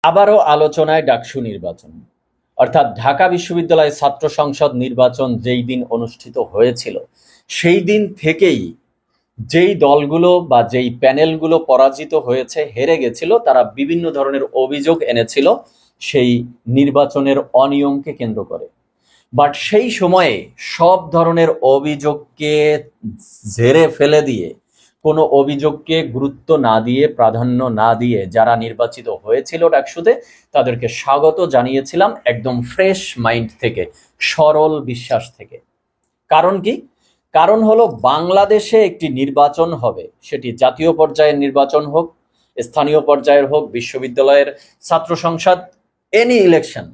আবারও আলোচনায় ডাকসু নির্বাচন, অর্থাৎ ঢাকা বিশ্ববিদ্যালয় ছাত্র সংসদ নির্বাচন যেই দিন অনুষ্ঠিত হয়েছিল সেই দিন থেকেই যেই দলগুলো বা যেই প্যানেলগুলো পরাজিত হয়েছে, হেরে গেছিল, তারা বিভিন্ন ধরনের অভিযোগ এনেছিল সেই নির্বাচনের অনিয়মকে কেন্দ্র করে। বাট সেই সময়ে সব ধরনের অভিযোগকে ঝেড়ে ফেলে দিয়ে, কোনো অভিযোগকে গুরুত্ব না দিয়ে, প্রাধান্য না দিয়ে যারা নির্বাচিত হয়েছিল ডাকসুতে তাদেরকে স্বাগত জানিয়েছিলাম একদম ফ্রেশ মাইন্ড থেকে, সরল বিশ্বাস থেকে। কারণ কি? কারণ হলো বাংলাদেশে একটি নির্বাচন হবে, সেটি জাতীয় পর্যায়ের নির্বাচন হোক, স্থানীয় পর্যায়ের হোক, বিশ্ববিদ্যালয়ের ছাত্র সংসদ, এনি ইলেকশন।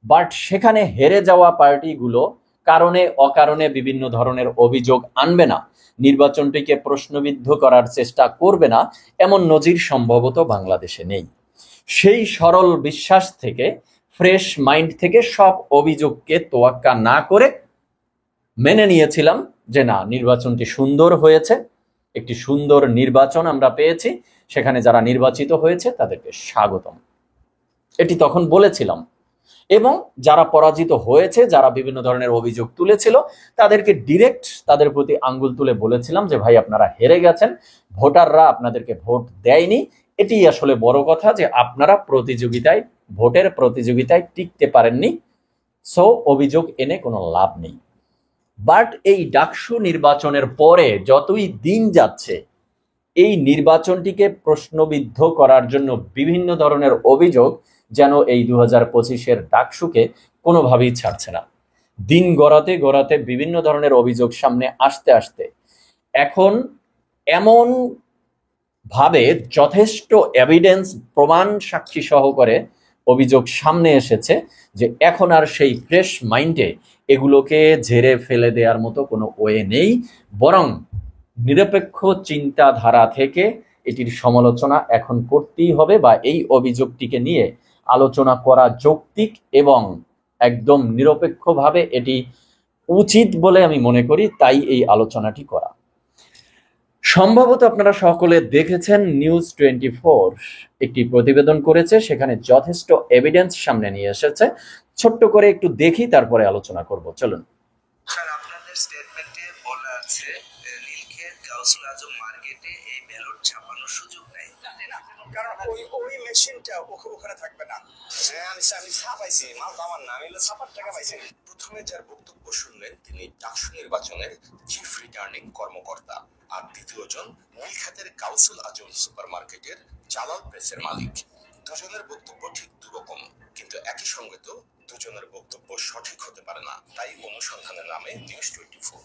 বাট সেখানে হেরে যাওয়া পার্টিগুলো কারণে অকারণে বিভিন্ন ধরনের অভিযোগ আনবে না, নির্বাচনটিকে প্রশ্নবিদ্ধ করার চেষ্টা করবে না, এমন নজির সম্ভবত বাংলাদেশে নেই। সেই সরল বিশ্বাস থেকে, ফ্রেশ মাইন্ড থেকে সব অভিযোগকে তোয়াক্কা না করে মেনে নিয়েছিলাম যে না, নির্বাচনটি সুন্দর হয়েছে, একটি সুন্দর নির্বাচন আমরা পেয়েছি, সেখানে যারা নির্বাচিত হয়েছে তাদেরকে স্বাগতম, এটি তখন বলেছিলাম। এবং যারা পরাজিত হয়েছে, যারা বিভিন্ন ধরনের অভিযোগ তুলেছিল, তাদেরকে ডিরেক্ট তাদের প্রতি আঙ্গুল তুলে বলেছিলাম যে ভাই, আপনারা হেরে গেছেন, ভোটাররা আপনাদেরকে ভোট দেয়নি। এটি আসলে বড় কথা যে আপনারা প্রতিযোগিতায়, ভোটের প্রতিযোগিতায় টিকতে পারেননি, সো অভিযোগ এনে কোনো লাভ নেই। বাট এই ডাকসু নির্বাচনের পরে যতই দিন যাচ্ছে, এই নির্বাচনটিকে প্রশ্নবিদ্ধ করার জন্য বিভিন্ন ধরনের অভিযোগ যেন এই 2025-এর ডাকসুকে কোনোভাবেই ছাড়ছে না। দিন গড়াতে গড়াতে বিভিন্ন ধরনের অভিযোগ সামনে আসতে আসতে এখন এমন ভাবে যথেষ্ট এভিডেন্স, প্রমাণ, সাক্ষী সহকারে অভিযোগ সামনে এসেছে যে এখন আর সেই ফ্রেশ মাইন্ডে এগুলোকে ঝেড়ে ফেলে দেওয়ার মতো কোনো ওয়ে নেই, বরং নিরপেক্ষ চিন্তাধারা থেকে এটির সমালোচনা এখন করতেই হবে, বা এই অভিযোগটিকে নিয়ে আলোচনা করা যৌক্তিক এবং একদম নিরপেক্ষভাবে এটি উচিত বলে আমি মনে করি, তাই এই আলোচনাটি করা। সম্ভবত আপনারা সকলে দেখেছেন, নিউজ 24 একটি প্রতিবেদন করেছে, সেখানে যথেষ্ট এভিডেন্স সামনে নিয়ে এসেছে। ছোট্ট করে একটু দেখি, তারপরে আলোচনা করব। চলুন। স্যার, আপনাদের স্টেটমেন্টে বলা আছে নীলক্ষেত গাউসুল আজম মার্কেটে এই ব্যালট ছাপানোর সুযোগ নেই, কারণ ওই মেশিনটা ওখানে থাকবে না। হ্যাঁ, আমি ছাপাইছি, মাল তো আমার না, আমি ছাপার টাকা পাইছি। প্রথমে যার বক্তব্য শুনলেন তিনি ডাকসু নির্বাচনের চিফ রিটার্নিং কর্মকর্তা, আর দ্বিতীয়জন নীলক্ষেতের গাউসুল আজম সুপার মার্কেটের জালাল প্রেসের মালিক। দুজনের বক্তব্য ঠিক দুরকম, কিন্তু একই সঙ্গে তো দুজনের বক্তব্য সঠিক হতে পারে না। তাই অনুসন্ধানের নামে নিউজ 24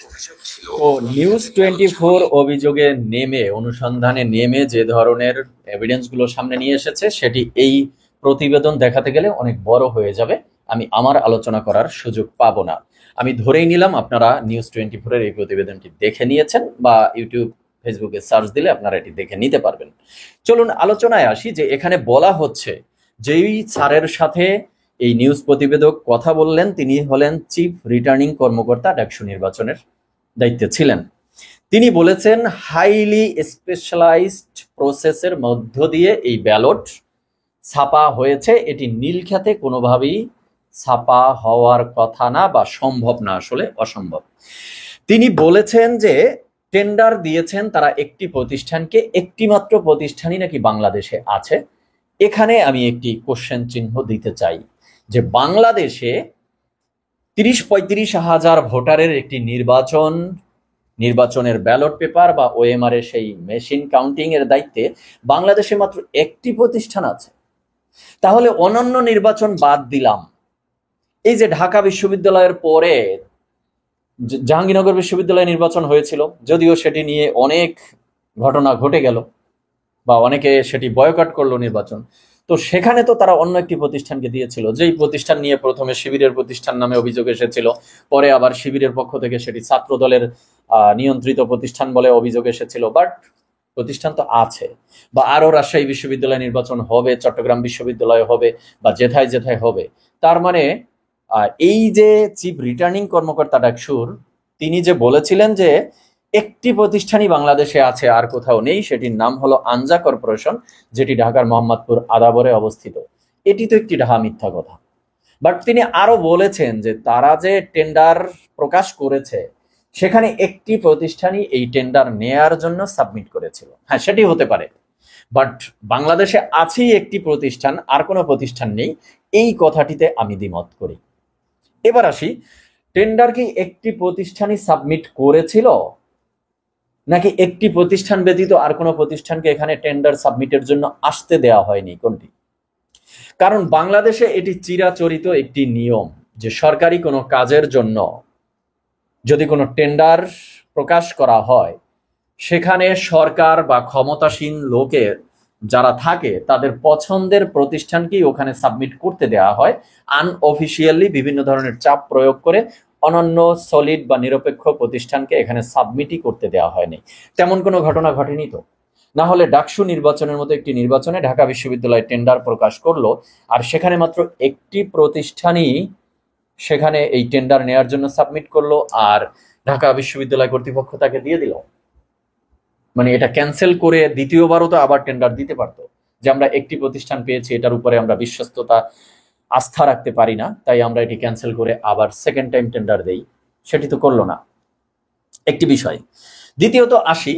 অভিযোগ ছিল, ও নিউজ 24 অভিযোগে নেমে, অনুসন্ধানে নেমে যে ধরনের এভিডেন্স গুলো সামনে নিয়ে এসেছে, সেটি এই প্রতিবেদন দেখাতে গেলে অনেক বড় হয়ে যাবে, আমি আমার আলোচনা করার সুযোগ পাবো না। আমি ধরেই নিলাম আপনারা নিউজ 24 এর এই প্রতিবেদনটি দেখে নিয়েছেন, বা ইউটিউব, ফেসবুকে সার্চ দিলে আপনারা এটি দেখে নিতে পারবেন। চলুন আলোচনায় আসি। যে এখানে বলা হচ্ছে, যেই স্যারের সাথে এই নিউজ প্রতিবেদক কথা বললেন, তিনি হলেন চিফ রিটার্নিং কর্মকর্তা, ডাকসু নির্বাচনের দায়িত্বে ছিলেন। তিনি বলেছেন, হাইলি স্পেশালাইজড প্রসেসের মধ্য দিয়ে এই ব্যালট ছাপা হয়েছে, এটি নীলক্ষেতে কোনোভাবেই ছাপা হওয়ার কথা না, বা সম্ভব না, আসলে অসম্ভব। তিনি বলেছেন যে টেন্ডার দিয়েছেন তারা একটি প্রতিষ্ঠানকে, একটি মাত্র প্রতিষ্ঠানই নাকি বাংলাদেশে আছে। এখানে আমি একটি কোশ্চেন চিহ্ন দিতে চাই যে বাংলাদেশে 30-35 হাজার ভোটারের একটি নির্বাচনের ব্যালট পেপার বা ওএমআর এর সেই মেশিন কাউন্টিং এর দায়িত্বে বাংলাদেশে মাত্র একটি প্রতিষ্ঠান আছে। তাহলে অন্যান্য নির্বাচন বাদ দিলাম, এই যে ঢাকা বিশ্ববিদ্যালয়ের পরে জাহাঙ্গীরনগর বিশ্ববিদ্যালয়ে নির্বাচন হয়েছিল, যদিও সেটি নিয়ে অনেক ঘটনা ঘটে গেল, বা অনেকে সেটি বয়কট করলো নির্বাচন, তো সেখানে তো তারা অন্য একটি প্রতিষ্ঠানকে দিয়েছিল, যেই প্রতিষ্ঠান নিয়ে প্রথমে শিবিরের প্রতিষ্ঠান নামে অভিযোগ এসেছিল, পরে আবার শিবিরের পক্ষ থেকে সেটি ছাত্র দলের নিয়ন্ত্রিত প্রতিষ্ঠান বলে অভিযোগ এসেছিল। বাট প্রতিষ্ঠান তো আছে, বা আরো রাজশাহী বিশ্ববিদ্যালয় নির্বাচন হবে, চট্টগ্রাম বিশ্ববিদ্যালয় হবে, বা যেথায় যেথায় হবে। তার মানে এই যে চিফ রিটার্নিং কর্মকর্তা ডাকসুর, তিনি যে বলেছিলেন যে একটি প্রতিষ্ঠানই বাংলাদেশে আছে, আর কোথাও নেই। সেটির নাম হলো আনজা কর্পোরেশন, যেটি ঢাকার মোহাম্মদপুর আদাবরে অবস্থিত। এটি তো একটি ঢাহা মিথ্যা কথা। বাট তিনি আরো বলেছেন যে তারা যে টেন্ডার প্রকাশ করেছে সেখানে একটি প্রতিষ্ঠানই এই টেন্ডার নেয়ার জন্য সাবমিট করেছিল। হ্যাঁ, সেটি হতে পারে, বাট বাংলাদেশে আছেই একটি প্রতিষ্ঠান, আর কোনো প্রতিষ্ঠান নেই, এই কথাটিতে আমি দ্বিমত করি। এবার আসি, টেন্ডার কি একটি প্রতিষ্ঠানই সাবমিট করেছিল, নাকি একটি প্রতিষ্ঠান ব্যতীত আর কোনো প্রতিষ্ঠানকে এখানে টেন্ডার সাবমিটের জন্য আসতে দেওয়া হয়নি? কোনটি? কারণ বাংলাদেশে এটি চিরাচরিত একটি নিয়ম যে সরকারি কোনো কাজের জন্য যদি কোনো টেন্ডার প্রকাশ করা হয়, সেখানে সরকার বা ক্ষমতাসীন লোকের যারা থাকে তাদের পছন্দের প্রতিষ্ঠানকেই ওখানে সাবমিট করতে দেওয়া হয়। আনঅফিসিয়ালি বিভিন্ন ধরনের চাপ প্রয়োগ করে অনন্য সলিড বা নিরপেক্ষ প্রতিষ্ঠানকে এখানে সাবমিটই করতে দেওয়া হয়নি। তেমন কোনো ঘটনা ঘটেনি তো। না হলে ডাকসু নির্বাচনের মতো একটি নির্বাচনে ঢাকা বিশ্ববিদ্যালয় টেন্ডার প্রকাশ করলো, আর সেখানে মাত্র একটি প্রতিষ্ঠানই সেখানে এই টেন্ডার নেয়ার জন্য সাবমিট করলো, আর ঢাকা বিশ্ববিদ্যালয় কর্তৃপক্ষ তাকে দিয়ে দিল। মানে এটা ক্যান্সেল করে দ্বিতীয়বারও তো আবার টেন্ডার দিতে পারতো, যে আমরা একটি প্রতিষ্ঠান পেয়েছি, এটার উপরে আমরা বিশ্বস্ততা আস্থা রাখতে পারি না, তাই আমরা এটি ক্যান্সেল করে আবার সেকেন্ড টাইম টেন্ডার দেই। সেটি তো করলো না, একটি বিষয়। দ্বিতীয়ত আসি,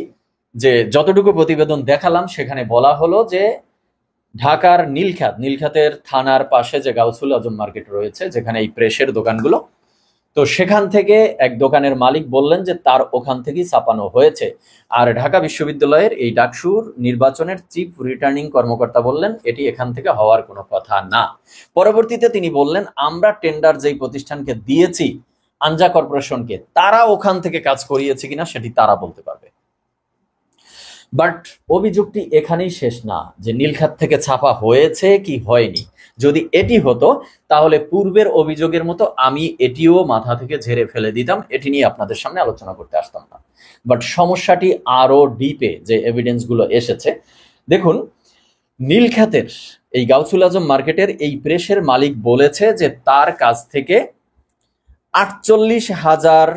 যে যতটুকু প্রতিবেদন দেখালাম সেখানে বলা হলো যে ঢাকার নীলখাতের থানার পাশে যে গাউসুল আজম মার্কেট রয়েছে, যেখানে এই প্রেসের দোকানগুলো, তো সেখান থেকে এক দোকানের মালিক বললেন যে তার ওখান থেকেই ছাপানো হয়েছে। আর ঢাকা বিশ্ববিদ্যালয়ের এই ডাকসুর নির্বাচনের চিফ রিটার্নিং কর্মকর্তা বললেন এটি এখান থেকে হওয়ার কোনো কথা না। পরবর্তীতে তিনি বললেন, আমরা টেন্ডার যেই প্রতিষ্ঠানকে দিয়েছি আনজা কর্পোরেশনকে, তারা ওখান থেকে কাজ করিয়েছে কিনা সেটি তারা বলতে পারবে। বাট অভিযোগটি এখানেই শেষ না, যে নীলখাত থেকে ছাপা হয়েছে কি হয়নি। যদি এটি হতো তাহলে পূর্বের অভিযোগের মতো আমি এটিও মাথা থেকে ঝেড়ে ফেলে দিতাম, এটি নিয়ে আপনাদের সামনে আলোচনা করতে আসতাম না। বাট সমস্যাটি আরো ডিপে, যে এভিডেন্স গুলো এসেছে। দেখুন, নীলখাতের এই গাউসুল আজম মার্কেটের এই প্রেসের মালিক বলেছে যে তার কাছ থেকে 48,000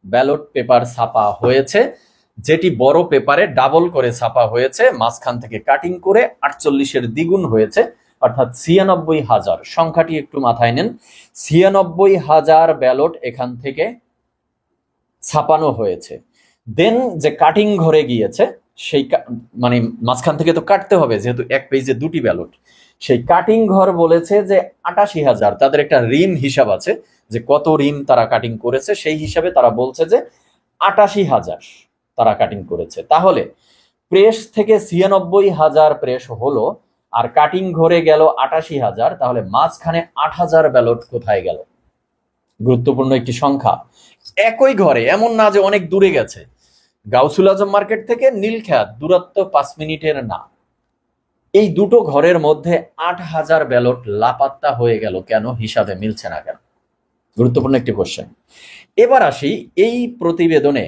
ব্যালট পেপার ছাপা হয়েছে, যেটি বড় পেপারে ডাবল করে ছাপা হয়েছে, মাঝখান থেকে কাটিং করে 48-এর দ্বিগুণ হয়েছে, অর্থাৎ 96,000। সংখ্যাটি একটু মাথায় নেন, 96,000 ব্যালট এখান থেকে ছাপানো হয়েছে। দেন যে কাটিং ঘরে গিয়েছে, সেই মানে মাঝখান থেকে তো কাটতে হবে, যেহেতু এক পেজে দুটি ব্যালট, সেই কাটিং ঘর বলেছে যে 88,000। তাদের একটা ঋণ হিসাব আছে যে কত ঋণ তারা কাটিং করেছে, সেই হিসাবে তারা বলছে যে 88,000 তারা কাটিং করেছে। তাহলে প্রেস থেকে 96,000 প্রেস হলো, আর কাটিং ঘরে গেল 88,000, তাহলে মাঝখানে 8,000 ব্যালট কোথায় গেল? গুরুত্বপূর্ণ একটি সংখ্যা। একই ঘরে, এমন না যে অনেক দূরে গেছে, গাউসুল আজম মার্কেট থেকে নীলখাত দূরত্ব 5 মিনিটের না। এই দুটো ঘরের মধ্যে 8,000 ব্যালট লাপাত্তা হয়ে গেল কেন? হিসাবে মিলছে না কেন? গুরুত্বপূর্ণ একটি কোশ্চেন। এবার আসি এই প্রতিবেদনে,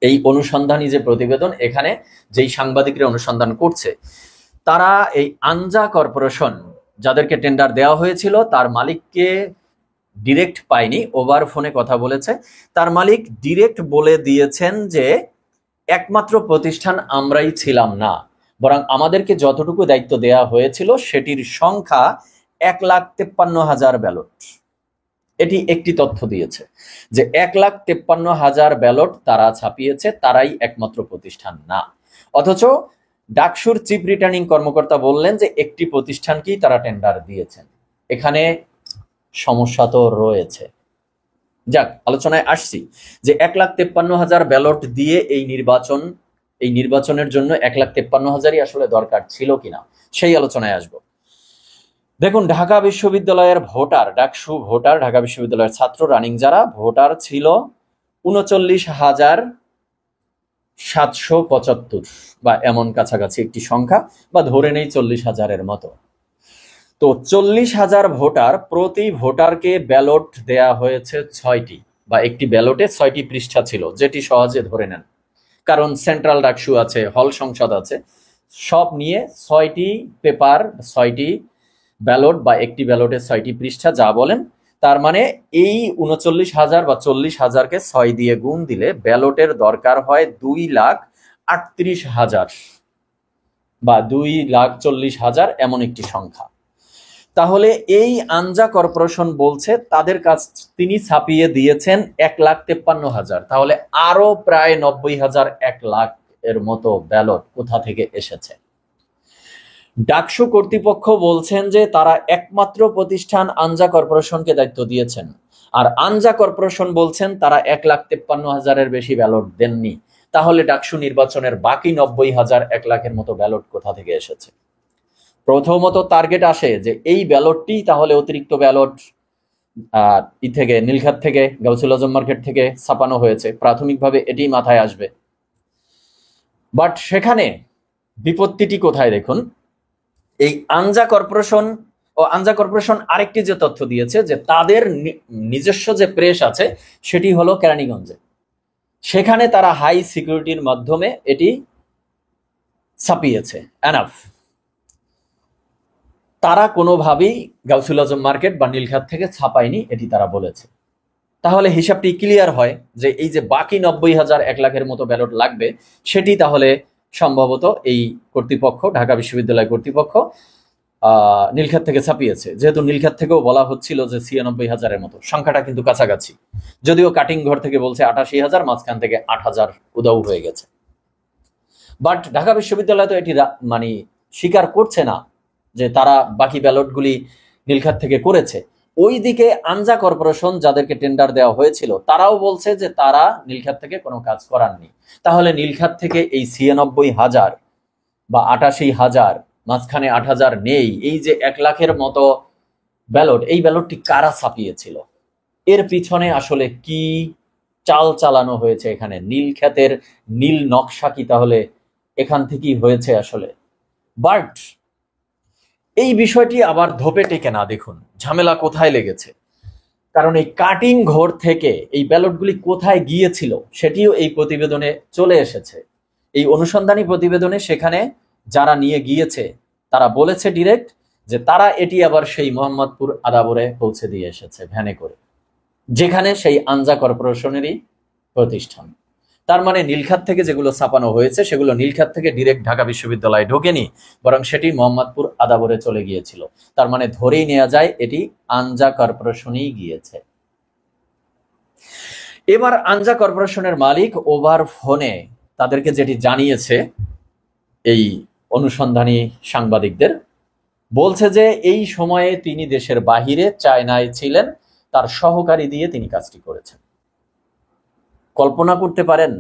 এই অনুসন্ধানী যে প্রতিবেদন, এখানে যেই সাংবাদিকরা অনুসন্ধান করছে, তারা এই আনজা কর্পোরেশন যাদেরকে টেন্ডার দেওয়া হয়েছিল তার মালিককে ডিরেক্ট পায়নি, ওভার ফোনে কথা বলেছে। তার মালিক ডিরেক্ট বলে দিয়েছেন যে একমাত্র প্রতিষ্ঠান আমরাই ছিলাম না, বরং আমাদেরকে যতটুকু দায়িত্ব দেওয়া হয়েছিল সেটির সংখ্যা 1,53,000 ব্যালট। এটি একটি তথ্য দিয়েছে যে 1,53,000 ব্যালট তারা ছাপিয়েছে, তারাই একমাত্র প্রতিষ্ঠান না। অথচ ডাকসুর চিফ রিটার্নিং কর্মকর্তা বললেন যে একটি প্রতিষ্ঠানকেই তারা টেন্ডার দিয়েছেন। এখানে সমস্যা তো রয়েছে। যাক, আলোচনায় আসছি যে 1,53,000 ব্যালট দিয়ে এই নির্বাচনের জন্য 1,53,000ই আসলে দরকার ছিল কিনা, সেই আলোচনায় আসবো। দেখুন, ঢাকা বিশ্ববিদ্যালয়ের ভোটার, ডাকসু ভোটার, ঢাকা বিশ্ববিদ্যালয়ের ছাত্র রানিং যারা ভোটার ছিল 39,775 বা এমন কাছাকাছি একটি সংখ্যা, বা ধরে নেই 40,000-এর মতো। তো 40,000 ভোটার, প্রতি ভোটারকে ব্যালট দেয়া হয়েছে 6টি, বা একটি ব্যালটে 6টি পৃষ্ঠা ছিল, যেটি সহজে ধরে নেন, কারণ সেন্ট্রাল ডাকসু আছে, হল সংসদ আছে, সব নিয়ে 6টি পেপার, 6টি ব্যালট, বা একটি ব্যালটে 6টি পৃষ্ঠা, যা বলেন তার মানে এই ৩৯,০০০ বা ৪০,০০০কে ৬ দিয়ে গুণ দিলে ব্যালটের দরকার হয় ২,৩৮,০০০ বা ২,৪০,০০০ এমন একটি সংখ্যা। তাহলে এই আনজা কর্পোরেশন বলছে তাদের কাছ তিনি ছাপিয়ে দিয়েছেন ১,৫৩,০০০। তাহলে আরো প্রায় ৯০,০০০, ১,০০,০০০ এর মতো ব্যালট কোথা থেকে এসেছে? ডাকসু কর্তৃপক্ষ বলছেন যে তারা একমাত্র প্রতিষ্ঠান আনজা কর্পোরেশনকে দায়িত্ব দিয়েছেন, আর আনজা কর্পোরেশন বলছেন তারা ১,৫৩,০০০-এর বেশি ব্যালট দেননি। তাহলে ডাকসু নির্বাচনের বাকি ৯০,০০০, ১,০০,০০০-এর মতো ব্যালট কোথা থেকে এসেছে? প্রথমত টার্গেট আসে যে এই ব্যালটটি তাহলে অতিরিক্ত ব্যালট থেকে নীলক্ষেত থেকে, গাউসুল আজম মার্কেট থেকে ছাপানো হয়েছে, প্রাথমিকভাবে এটি মাথায় আসবে। বাট সেখানে বিপত্তিটি কোথায় দেখুন, এই আনজা কর্পোরেশন আরেকটি যে তথ্য দিয়েছে যে তাদের নিজস্ব যে প্রেস আছে সেটি হলো কেরানীগঞ্জে, সেখানে তারা হাই সিকিউরিটির মাধ্যমে এটি ছাপিয়েছে। এনাফ, তারা কোনোভাবেই গাউসুল আজম মার্কেট বা নীলক্ষেত থেকে ছাপায়নি, এটি তারা বলেছে। তাহলে হিসাবটি ক্লিয়ার হয় যে এই যে বাকি ৯০,০০০, ১,০০,০০০-এর মতো ব্যালট লাগবে সেটি তাহলে সম্ভবত এই কর্তৃপক্ষ, ঢাকা বিশ্ববিদ্যালয় কর্তৃপক্ষ নীলক্ষেত থেকে ছাপিয়েছে। যেহেতু নীলক্ষেত থেকেও বলা হচ্ছিল যে ৯৬,০০০-এর মতো, সংখ্যাটা কিন্তু কাছাকাছি, যদিও কাটিং ঘর থেকে বলছে ৮৮,০০০, মাঝখান থেকে ৮,০০০ উদাও হয়ে গেছে। বাট ঢাকা বিশ্ববিদ্যালয় তো এটি মানে স্বীকার করছে না যে তারা বাকি ব্যালটগুলি নীলক্ষেত থেকে করেছে। ওইদিকে আনজা কর্পোরেশন যাদেরকে টেন্ডার দেওয়া হয়েছিল তারাও বলছে যে তারা নীলক্ষেত থেকে কোনো কাজ করাননি। তাহলে নীলক্ষেত থেকে এই ৯৬,০০০ বা ৮৮,০০০, মাঝখানে ৮,০০০ নেই, এই যে ১,০০,০০০-এর মতো ব্যালট, এই ব্যালটটি কারা ছাপিয়েছিল? এর পিছনে আসলে কি চাল চালানো হয়েছে? এখানে নীলক্ষেতের নীল নকশা কি তাহলে এখান থেকেই হয়েছে আসলে? বাট এই বিষয়টি আবার ধোপে টেকে না। দেখুন ঝামেলা কোথায় লেগেছে, কারণ এই কাটিং ঘর থেকে এই ব্যালটগুলি কোথায় গিয়েছিল সেটিও এই প্রতিবেদনে চলে এসেছে। এই অনুসন্ধানী প্রতিবেদনে সেখানে যারা নিয়ে গিয়েছে তারা বলেছে ডিরেক্ট যে তারা এটি আবার সেই মোহাম্মদপুর আদাবরে পৌঁছে দিয়ে এসেছে ভ্যানে করে, যেখানে সেই আনজা কর্পোরেশনেরই প্রতিষ্ঠান। তার মানে নীলক্ষেত থেকে যেগুলো ছাপানো হয়েছে সেগুলো নীলক্ষেত থেকে ডিরেক্ট ঢাকা বিশ্ববিদ্যালয়ে ঢোকেনি, বরং সেটি মোহাম্মদপুর আদাবরে চলে গিয়েছিল। তার মানে ধরেই নেওয়া যায় এটি আনজা কর্পোরেশনই গিয়েছে। এবার আনজা কর্পোরেশনের মালিক ওভার ফোনে তাদেরকে যেটি জানিয়েছে এই অনুসন্ধানী সাংবাদিকদের, বলছে যে এই সময়ে তিনি দেশের বাহিরে চায়নায় ছিলেন, তার সহকারী দিয়ে তিনি কাজটি করেছেন। কল্পনা করতে পারেন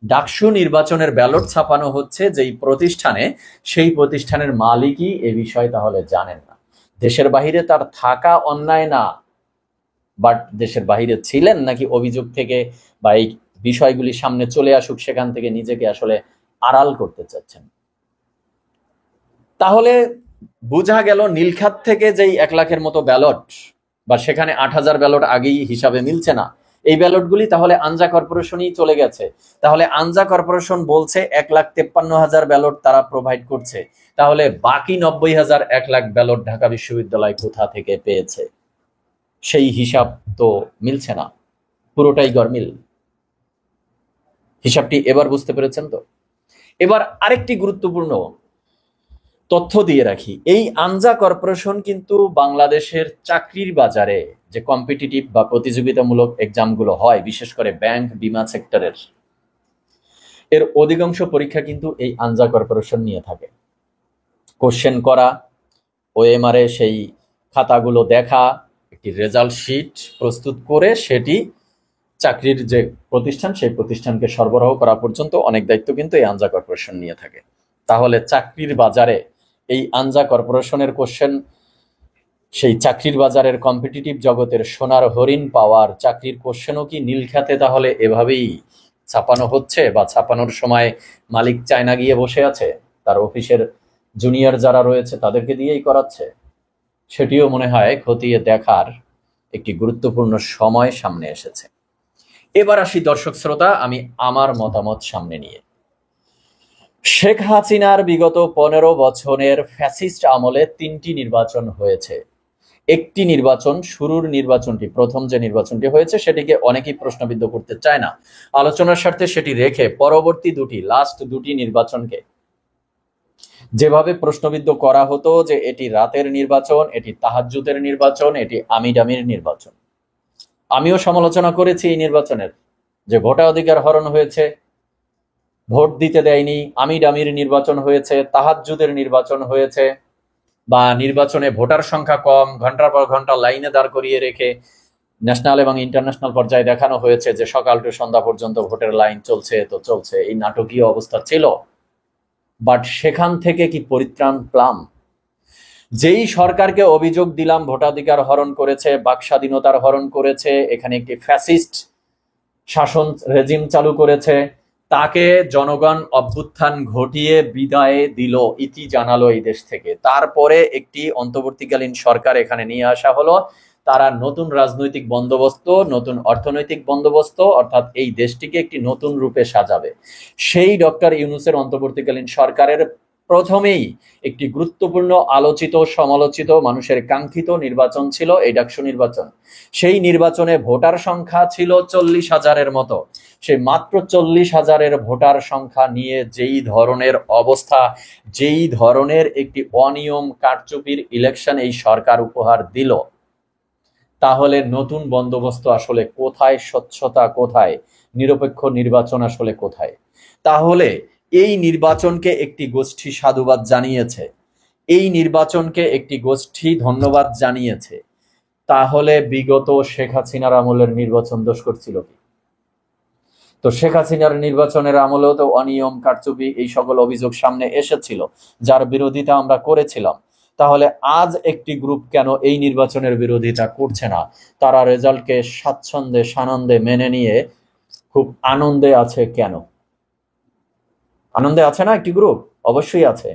ডাকসু নির্বাচনের ব্যালট ছাপানো হচ্ছে যেই প্রতিষ্ঠানে, সেই প্রতিষ্ঠানের মালিকই এ বিষয় তাহলে জানেন না। দেশের বাহিরে তার থাকা অন্যায় না, বাট দেশের বাহিরে ছিলেন নাকি অভিযোগ থেকে বা এই বিষয়গুলি সামনে চলে আসুক সেখান থেকে নিজেকে আসলে আড়াল করতে চাচ্ছেন। তাহলে বোঝা গেল নীলক্ষেত থেকে যেই ১,০০,০০০-এর মতো ব্যালট বা সেখানে ৮,০০০ ব্যালট আগেই হিসাবে মিলছে না, এই ব্যালটগুলি তাহলে আনজা কর্পোরেশনই চলে গেছে। তাহলে আনজা কর্পোরেশন বলছে ১,৫৩,০০০ ব্যালট তারা প্রোভাইড করছে, তাহলে বাকি ৯০,০০০, ১,০০,০০০ ব্যালট ঢাকা বিশ্ববিদ্যালয় কোথা থেকে পেয়েছে? সেই হিসাব তো মিলছে না, পুরোটাই গরমিল। হিসাবটি এবার বুঝতে পেরেছেন তো? এবার আরেকটি গুরুত্বপূর্ণ তথ্য দিয়ে রাখি, এই আনজা কর্পোরেশন কিন্তু বাংলাদেশের চাকরির বাজারে যে কম্পিটিটিভ বা প্রতিযোগিতামূলক এক্সামগুলো হয়, বিশেষ করে ব্যাংক, বিমা সেক্টরের, এর অধিকাংশ পরীক্ষা কিন্তু এই আনজা কর্পোরেশন নিয়ে থাকে। কোশ্চেন করা, ওএমআর এ সেই খাতাগুলো দেখা, একটি রেজাল্ট শিট প্রস্তুত করে সেটি চাকরির যে প্রতিষ্ঠান সেই প্রতিষ্ঠানকে সরবরাহ করা পর্যন্ত অনেক দায়িত্ব কিন্তু এই আনজা কর্পোরেশন নিয়ে থাকে। তাহলে চাকরির বাজারে এই আনজা কর্পোরেশনের কোশ্চেন, সেই চাকরির বাজারের কম্পিটিটিভ জগতের সোনার হরিণ পাওয়ার চাকরির কোশ্চেনও কি নীলক্ষেতে তাহলে এভাবেই ছাপানো হচ্ছে, বা ছাপানোর সময় মালিক চায়না গিয়ে বসে আছে, তার অফিসের জুনিয়র যারা রয়েছে তাদেরকে দিয়েই করাচ্ছে? সেটিও মনে হয় খতিয়ে দেখার একটি গুরুত্বপূর্ণ সময় সামনে এসেছে। এবার আসি দর্শক শ্রোতা, আমি আমার মতামত সামনে নিয়ে। শেখ হাসিনার বিগত ১৫ বছরের ফ্যাসিস্ট আমলে ৩টি নির্বাচন হয়েছে। একটি নির্বাচন, শুরুর নির্বাচনটি, প্রথম যে নির্বাচনটি হয়েছে সেটিকে অনেকেই প্রশ্নবিদ্ধ করতে চায় না। আলোচনার স্বার্থে সেটি রেখে পরবর্তী লাস্ট দুটি নির্বাচনকে যেভাবে প্রশ্নবিদ্ধ করা হতো যে এটি রাতের নির্বাচন, এটি তাহাজ্জুদের নির্বাচন, এটি আমির নির্বাচন। আমিও সমালোচনা করেছি এই নির্বাচনের, যে ভোটাধিকার হরণ হয়েছে, ভোট দিতে দেয়নি, আমির নির্বাচন হয়েছে, তাহাজ্জুদের নির্বাচন হয়েছে, বা নির্বাচনে ভোটার সংখ্যা কম, ঘন্টার পর ঘন্টা লাইনে দাঁড় করিয়ে রেখে ন্যাশনাল এবং ইন্টারন্যাশনাল পর্যায়ে দেখানো হয়েছে যে সকাল টু সন্ধ্যা পর্যন্ত ভোটের লাইন চলছে তো চলছে, এই নাটকীয় অবস্থা ছিল। বাট সেখান থেকে কি পরিত্রাণ পেলাম? যেই সরকারকে অভিযোগ দিলাম ভোটাধিকার হরণ করেছে, বাক স্বাধীনতার হরণ করেছে, এখানে একটি ফ্যাসিস্ট শাসন রেজিম চালু করেছে, তাকে জনগণ অভ্যুত্থান ঘটিয়ে বিদায় দিল, ইতি জানালো এই দেশ থেকে। তারপরে একটি অন্তর্বর্তীকালীন সরকার এখানে নিয়ে আসা হলো। তারা নতুন রাজনৈতিক বন্দোবস্ত, নতুন অর্থনৈতিক বন্দোবস্ত, অর্থাৎ এই দেশটিকে একটি নতুন রূপে সাজাবে। সেই ডক্টর ইউনূসের অন্তর্বর্তীকালীন সরকারের প্রথমেই একটি গুরুত্বপূর্ণ আলোচিত, সমালোচিত, মানুষের কাঙ্ক্ষিত নির্বাচন ছিল এই ডাকসু নির্বাচন। সেই নির্বাচনে ভোটার সংখ্যা ছিল 40,000-এর মতো। সেই মাত্র 40,000-এর ভোটার সংখ্যা নিয়ে যেই ধরনের অবস্থা, যেই ধরনের একটি অনিয়ম কারচুপির ইলেকশন এই সরকার উপহার দিল, তাহলে নতুন বন্দোবস্ত আসলে কোথায়? স্বচ্ছতা কোথায়? নিরপেক্ষ নির্বাচন আসলে কোথায়? তাহলে এই নির্বাচনকে একটি গোষ্ঠী সাধুবাদ জানিয়েছে, এই নির্বাচনকে একটি গোষ্ঠী ধন্যবাদ জানিয়েছে। তাহলে বিগত শেখ হাসিনার আমলের নির্বাচন দোষ করছিল কি? তো শেখ হাসিনার নির্বাচনের আমলেও তো অনিয়ম, কারচুপি, এই সকল অভিযোগ সামনে এসেছিল, যার বিরোধিতা আমরা করেছিলাম। তাহলে আজ একটি গ্রুপ কেন এই নির্বাচনের বিরোধিতা করছে না? তারা রেজাল্টকে স্বাচ্ছন্দ্যে, সানন্দে মেনে নিয়ে খুব আনন্দে আছে কেন? আনন্দে আছে না একটি গ্রুপ? অবশ্যই আছে।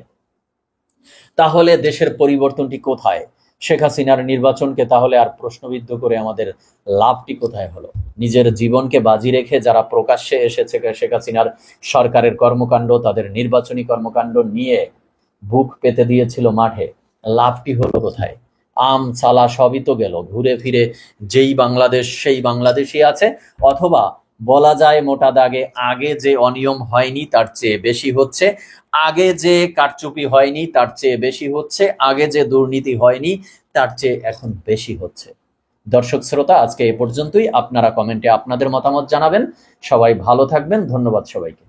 তাহলে দেশের পরিবর্তনটি কোথায়? শেখ হাসিনার নির্বাচনকে তাহলে আর প্রশ্নবিদ্ধ করে আমাদের লাভটি কোথায় হলো? নিজের জীবনকে বাজি রেখে যারা প্রকাশ্যে এসেছে শেখ হাসিনার সরকারের কর্মকাণ্ড, তাদের নির্বাচনী কর্মকাণ্ড নিয়ে বুক পেতে দিয়েছিল মাঠে, লাভটি হলো কোথায়? আম সালা সবই তো গেল, ঘুরে ফিরে যেই বাংলাদেশ সেই বাংলাদেশই আছে। অথবা বলা যায় মোটা দাগে, আগে যে অনিয়ম হয়নি তার চেয়ে বেশি হচ্ছে, আগে যে কারচুপি হয়নি তার চেয়ে বেশি হচ্ছে, আগে যে দুর্নীতি হয়নি তার চেয়ে এখন বেশি হচ্ছে। দর্শক শ্রোতা, আজকে এ পর্যন্তই। আপনারা কমেন্টে আপনাদের মতামত জানাবেন। সবাই ভালো থাকবেন। ধন্যবাদ সবাইকে।